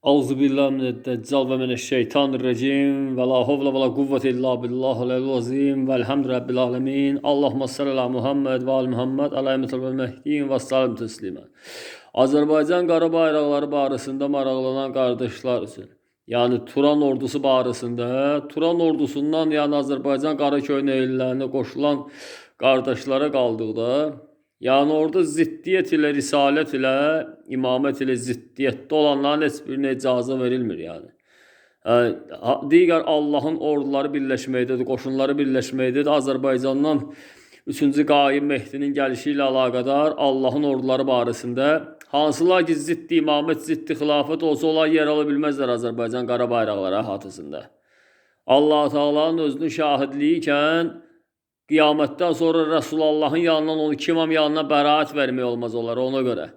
Euzubillahimineddeccal ve mineşşeytanirracim ve la havle ve la kuvvete illa billahil azim velhamdü rabbil alemin. Allahümme salli ala Muhammed ve al Muhammed aleyhisselatü ve mehdiyin ve salam teslimen. Azərbaycan qara bayraqları barəsində maraqlanan qardaşlar üçün, yəni Turan ordusu barəsində, Turan ordusundan, yəni Azərbaycan qara köynəklilərinə qoşulan qardaşlara qaldıqda, yəni orada ziddiyyət ilə, risalət ilə, imamət ilə ziddiyyətdə olanların heç birinə icazə verilmir yəni. Digər Allahın orduları birləşməkdədir, qoşunları birləşməkdədir. Azərbaycandan 3-cü Qaim Mehdinin gəlişi ilə əlaqədar Allahın orduları barəsində hansılar ki ziddi imamət, ziddi xilafət olsa, onlar yer ala bilməzlər Azərbaycan qara bayraqları əhatəsində. Allah Teala'nın özünün şahidliyi ikən qiyamətdən sonra Resulullah'ın yanından 12 imam yanına bəraət vermək olmaz onlara ona görə.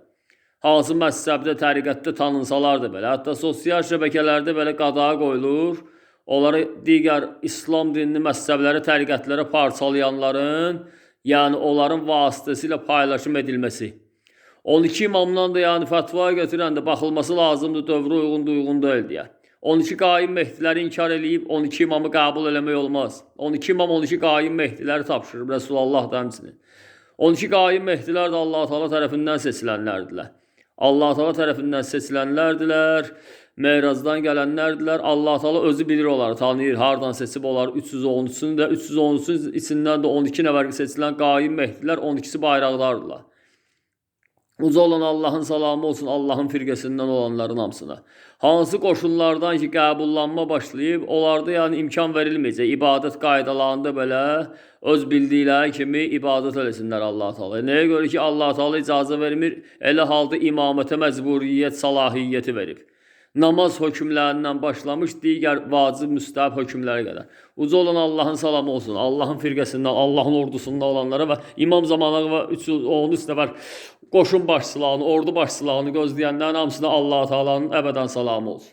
Hansı məzhəbdə, təriqətdə tanınsalar da belə, hətta sosial şəbəkələrdə belə qadağa qoyulur, onları digər İslam dinini məzhəbləri, təriqətlərə parçalayanların, yəni onların vasitəsilə paylaşım edilməsi. 12 imamdan da yəni fətva götürəndə baxılması lazımdır, dövrə uyğun deyil deyə. 12 Qaim Mehdiləri inkar eləyib 12 imamı qəbul eləmək olmaz. 12 imam 12 Qaim Mehdiləri tapşırıb Resulullah da həmçinin. 12 Qaim Mehdilər də Allah Teala tərəfindən seçilənlərdirlər. Allah Teala tərəfindən seçilənlərdilər, Meyracdan gələnlərdilər. Allah Teala özü bilir onları, tanıyır, hardan seçib onları 313-sünü də, 313-sün içindən də 12 nəfər seçilən Qaim Mehdilər 12'si bayraqdardırlar. Uca olan Allah'ın salamı olsun Allah'ın firqəsindən olanların hamısına. Hansı qoşunlardan ki qəbullanma başlayıb, onlarda yəni imkan verilməyəcək. İbadət qaydalarında belə öz bildikləri kimi ibadət eləsinlər Allah Teala. Nəyə görə ki Allah Teala icazə vermir, elə halda imamətə məcburiyyət, salahiyyəti verib. Namaz hökmlərindən başlamış digər vacib, müstəhab hökmlərə qədər. Uca olan Allah'ın salamı olsun, Allah'ın firqəsindən, Allah'ın ordusunda olanlara və imam zamanı və 313 nəfər qoşun başçılarını, ordu başçılarını gözləyənlərin hamısına Allah Teala'nın əbədən salamı olsun.